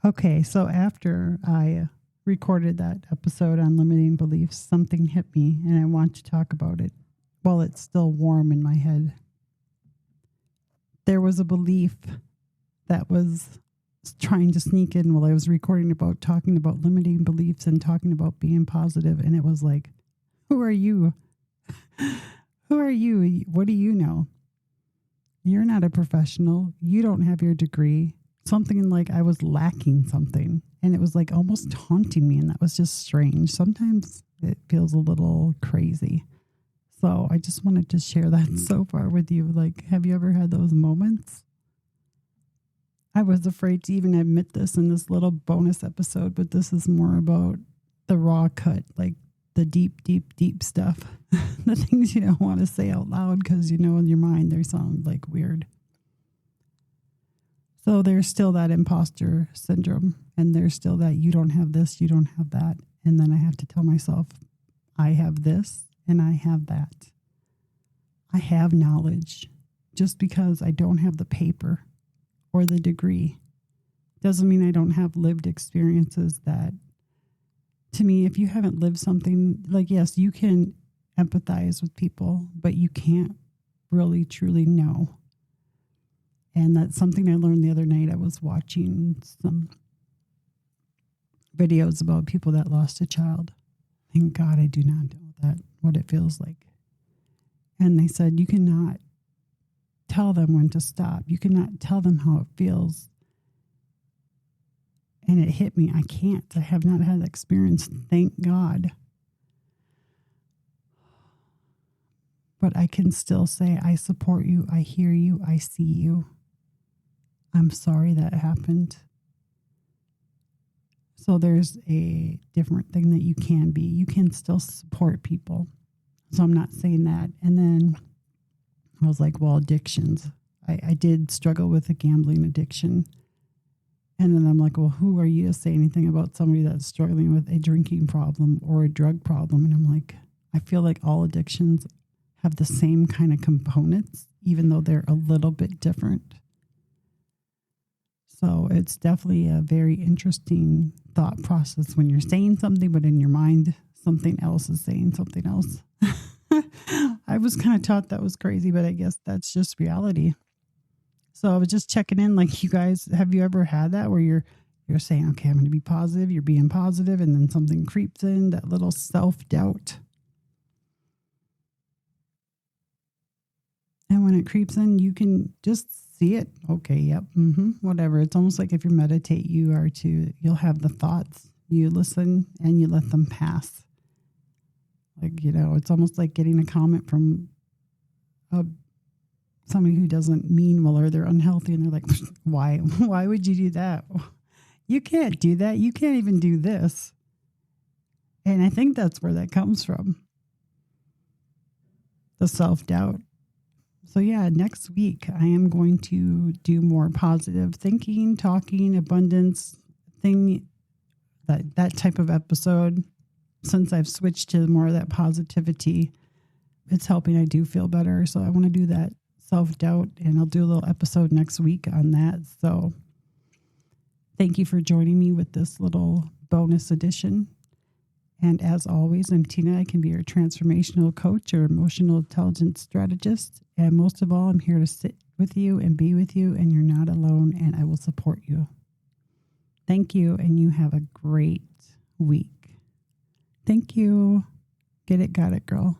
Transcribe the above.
Okay, so after I recorded that episode on limiting beliefs, something hit me and I want to talk about it while it's still warm in my head. There was a belief that was trying to sneak in while I was talking about limiting beliefs and talking about being positive, and it was like, who are you? Who are you? What do you know? You're not a professional. You don't have your degree. Something like I was lacking something, and it was like almost taunting me, and that was just strange. Sometimes it feels a little crazy. So I just wanted to share that so far with you. Like, have you ever had those moments? I was afraid to even admit this in this little bonus episode, but this is more about the raw cut, like the deep, deep, deep stuff. The things you don't want to say out loud because you know in your mind they sound like weird. So there's still that imposter syndrome, and there's still that you don't have this, you don't have that. And then I have to tell myself, I have this and I have that. I have knowledge. Just because I don't have the paper or the degree doesn't mean I don't have lived experiences that, to me, if you haven't lived something, like, yes, you can empathize with people, but you can't really truly know. And that's something I learned the other night. I was watching some videos about people that lost a child. Thank God I do not know what it feels like. And they said, you cannot tell them when to stop. You cannot tell them how it feels. And it hit me. I can't. I have not had that experience. Thank God. But I can still say, I support you. I hear you. I see you. I'm sorry that happened. So there's a different thing that you can be. You can still support people. So I'm not saying that. And then I was like, well, addictions. I did struggle with a gambling addiction. And then I'm like, well, who are you to say anything about somebody that's struggling with a drinking problem or a drug problem? And I'm like, I feel like all addictions have the same kind of components, even though they're a little bit different. So it's definitely a very interesting thought process when you're saying something, but in your mind, something else is saying something else. I was kind of taught that was crazy, but I guess that's just reality. So I was just checking in, like, you guys, have you ever had that where you're saying, okay, I'm going to be positive, you're being positive, and then something creeps in, that little self-doubt. And when it creeps in, you can just see it. Okay, yep, whatever. It's almost like if you meditate, you'll have the thoughts. You listen and you let them pass. Like, it's almost like getting a comment from somebody who doesn't mean well, or they're unhealthy, and they're like, why would you do that? You can't do that. You can't even do this. And I think that's where that comes from. The self-doubt. So yeah, next week I am going to do more positive thinking, talking, abundance thing, that type of episode. Since I've switched to more of that positivity, it's helping. I do feel better. So I want to do that self-doubt, and I'll do a little episode next week on that. So thank you for joining me with this little bonus edition. And as always, I'm Tina. I can be your transformational coach or emotional intelligence strategist. And most of all, I'm here to sit with you and be with you, and you're not alone, and I will support you. Thank you, and you have a great week. Thank you. Get it, got it, girl.